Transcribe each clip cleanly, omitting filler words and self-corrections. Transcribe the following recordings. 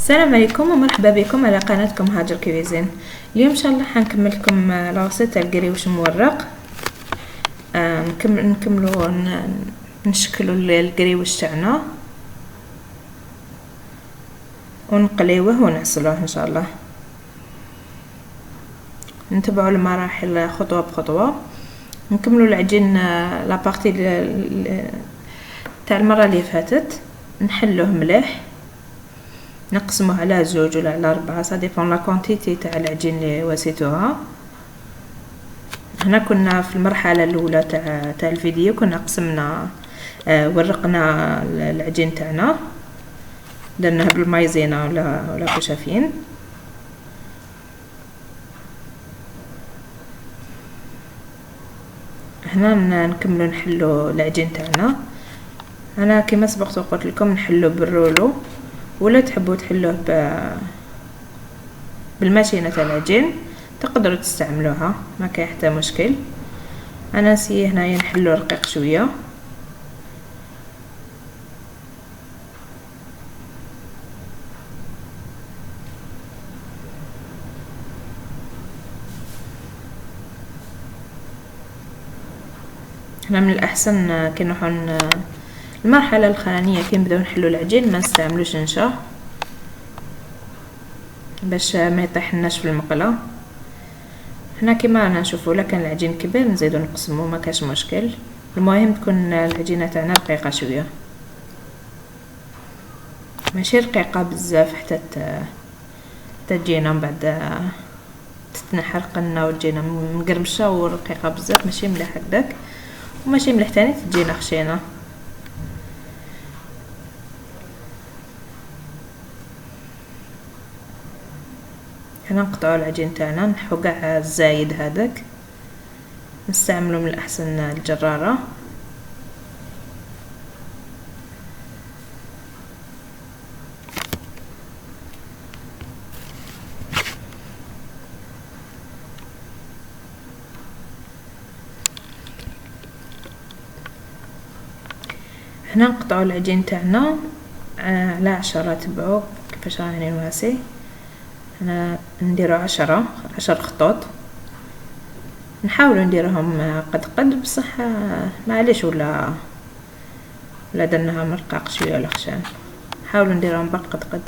السلام عليكم ومرحبا بكم على قناتكم هاجر كويزين. اليوم ان شاء الله حنكمل لكم لاغسيت القريوش مورق. نكملوا نشكلوا القريوش تاعنا ونقليوه ونغسلوه ان شاء الله. نتبعوا المراحل خطوه بخطوه. نكملوا العجين لابارتي تاع المره اللي فاتت، نحلوه مليح، نقسموه على 2 ولا على 4، سا ديبون لا كونتيتي تاع العجين اللي وسيتوها. هنا كنا في المرحله الاولى تاع الفيديو، كنا قسمنا ورقنا العجين تاعنا، درناه بالمايزينا ولا كشافين. هنا نكملوا نحلو العجين تاعنا. انا كما سبقت وقلت لكم نحلو بالرولو، ولا تحبوا تحلوه بالماشينه تاع العجين تقدروا تستعملوها، ما كاين حتى مشكل. انا نسي هنايا نحلو رقيق شويه. هنا من الاحسن كي نروحوا المرحله الاخرانيه كي نبداو نحلو العجين ما نستعملوش نشا باش ما يطيحناش في المقله. هنا كما رانا نشوفوا لا كان العجين كبير نزيدو نقسمو، ما كاش مشكل. المهم تكون العجينه تاعنا رقيقه شويه، ماشي رقيقه بزاف حتى تجينا من بعد تتنحرق لنا وتجينا مقرمشه ورقيقه بزاف، ماشي مليح هكذاك وماشي مليح تاني تجينا خشينه. هنا نقطعوا العجين تاعنا، نحو كاع الزايد هذاك، نستعملوا من الاحسن الجراره. هنا نقطعوا العجين تاعنا على 10، تبعوا كيفاش راني نواسي. هنا نديرو 10 خطوط، نحاولوا نديرهم قد بصح معليش ولا درناها رقاق شويه ولا خشان، حاولوا نديرهم قد.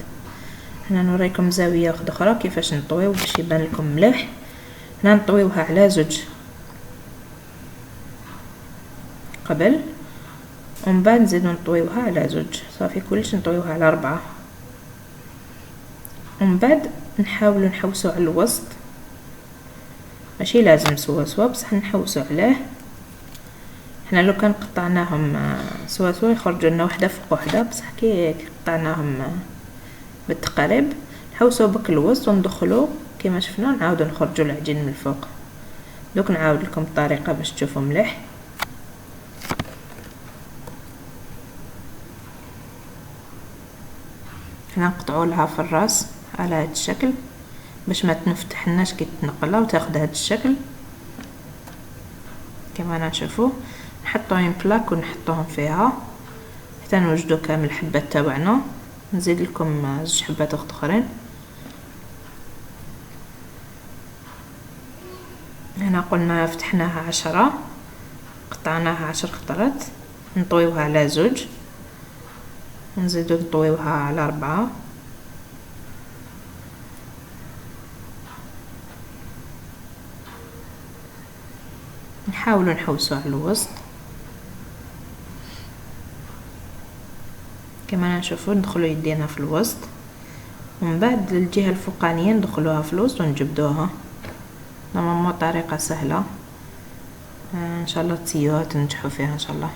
هنا نوريكم زاويه واحده اخرى كيفاش نطويو باش يبان لكم مليح. هنا نطويوها على 2 قبل، ومن بعد نزيدو نطويوها على 2، صافي كلش نطويوها على 4. ومن بعد نحاولوا نحوسوا على الوسط، ماشي لازم سوا بصح نحوسوا عليه. احنا لو كان قطعناهم سوا يخرجوا لنا وحده فوق وحده، بصح كي قطعناهم بالتقاريب نحوسوا بك الوسط وندخلوا كما شفنا، نعاودوا نخرجوا العجين من الفوق. دوك نعاود لكم الطريقه باش تشوفوا مليح. هنا نقطعوا لها في الراس على هذا الشكل باش ما تنفتحناش كي تنقلها وتاخذ هذا الشكل كما نشوفوا. نحطوهم بلاك ونحطوهم فيها حتى نوجدوا كامل الحبات تاعنا. نزيد لكم 2 حبات اخرين. هنا قلنا فتحناها 10، قطعناها 10 خطرات، نطويوها على 2، نزيدو نطويوها على 4. نحاولوا نحوسوا على الوسط كما نشوفوا. ندخلوا يدينا في الوسط، ومن بعد الجهه الفوقانيه ندخلوها في الوسط ونجبدوها. نورمالمون طريقه سهله، ان شاء الله تسيوها تنجحوا فيها ان شاء الله.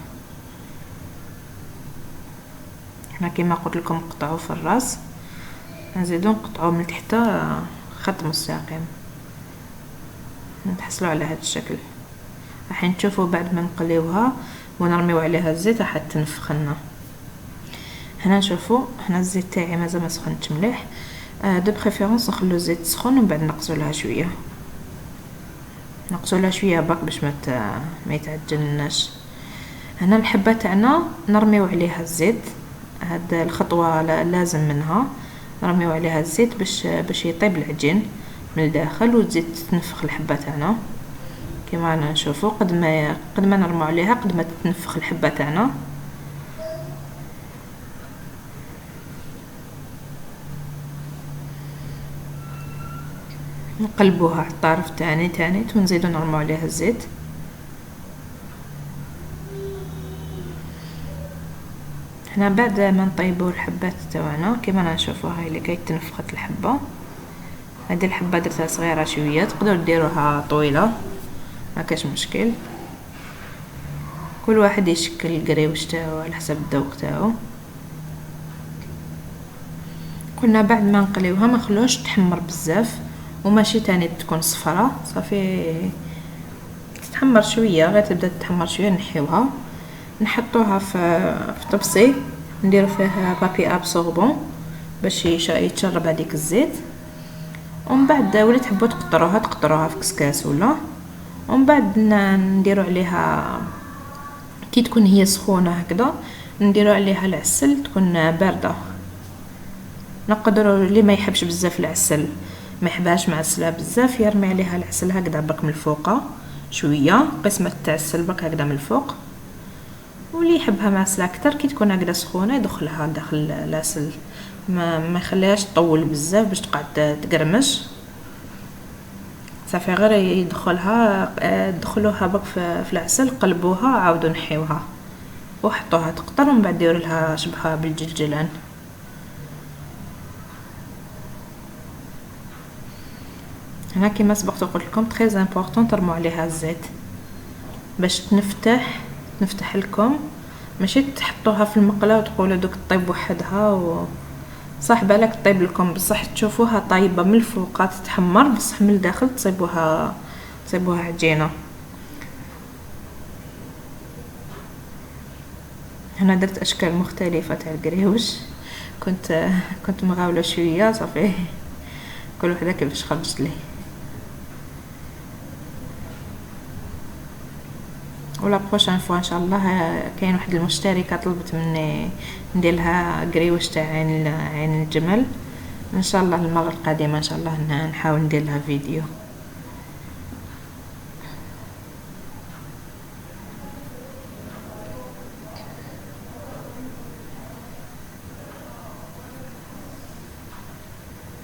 احنا كما قلت لكم قطعوا في الراس، نزيدو نقطعوا من تحت خط مستقيم، نتحصلوا على هذا الشكل. راح نشوفوا بعد ما نقليوها ونرميو عليها الزيت راح تنفخ لنا. هنا نشوفوا هنا الزيت تاعي مازال ما سخنتش مليح، دو بريفيرونس نخلو الزيت سخون ومن بعد نقصوا لها شويه، نقصوا لها شويه برك باش ما يتعجنناش. هنا الحبه تاعنا نرميو عليها الزيت، هاد الخطوه لازم منها نرميو عليها الزيت باش يطيب العجين من الداخل، وتزيد تنفخ الحبه تاعنا كما رانا نشوفوا. قد ما نرمو عليها قد ما تنفخ الحبه تاعنا. نقلبوها على الطرف تاني ونزيدو نرمو عليها الزيت. هنا بعد ما نطيبوا الحبات تاعنا كما رانا نشوفوا، هاي اللي كي تنفخت الحبه. هذه الحبه درتها صغيره شويه، تقدروا ديروها طويله ما كاش مشكل، كل واحد يشكل القريوش تاعو على حسب الذوق تاعو. قلنا بعد ما نقليوها ما نخلوش تحمر بزاف، وماشي تاني تكون صفرة، صافي تتحمر شويه، غير تبدا تتحمر شويه نحيوها، نحطوها في طبسي، نديرو فيها بابي ابسوربون باش يتشرب هذيك الزيت. ومن بعد ولا تحبوا تقطروها في كسكاس ولا، ومن بعد نديرو عليها كي تكون هي سخونه هكذا، نديرو عليها العسل تكون بارده. نقدروا اللي ما يحبش بزاف العسل، ما يحبهاش معسله بزاف، يرمي عليها العسل هكذا برك من الفوق شويه، قسمه تاع العسل برك هكذا من الفوق. واللي يحبها معسله اكثر كي تكون هكذا سخونه يدخلها داخل العسل، ما يخليهاش تطول بزاف باش تقعد تقرمش. صافي غير دخلوها برك في العسل، قلبوها، عاودوا نحيوها وحطوها تقطر، ومن بعد ديروا لها شبحها بالجلجلان. هنا كما سبقت قلت لكم تري امبورطون ترموا عليها الزيت باش تنفتح لكم، ماشي تحطوها في المقله وتقولوا دوك طيب وحدها صح بالك طيب لكم، بصح تشوفوها طايبه من الفوق تتحمر، بصح من الداخل تصيبوها عجينه. هنا درت اشكال مختلفه تاع القريوش، كنت مغاوله شويه، صافي كل وحده كيفاش خرجت لي. ولا بروشان فوا ان شاء الله كاين واحد المشتركه طلبت مني ندير لها قريوش تاع عين الجمل، ان شاء الله المره القادمه ان شاء الله نحاول ندير لها فيديو.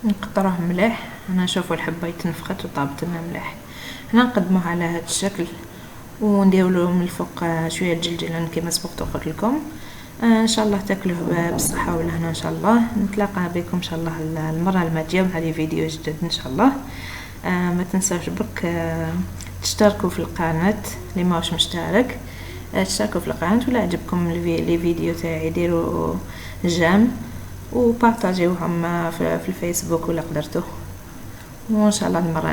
نقطروه مليح. انا نشوفوا الحبه يتنفخت وطابت لنا مليح. هنا نقدموه على هذا الشكل ونديروا له من الفوق شويه الجلجلان كما سبقت قلت لكم. ان شاء الله تاكلوه بالصحه والهنا. ان شاء الله نتلاقى بكم ان شاء الله المره الماضيه مع فيديو جديد ان شاء الله. ما تنسوش برك تشتركوا في القناه اللي ماهوش مشترك، تشتركوا في القناه، ولا عجبكم لي فيديو تاعي ديروا جيم وبارطاجيوهم في الفيسبوك ولا قدرتوا. وان شاء الله المره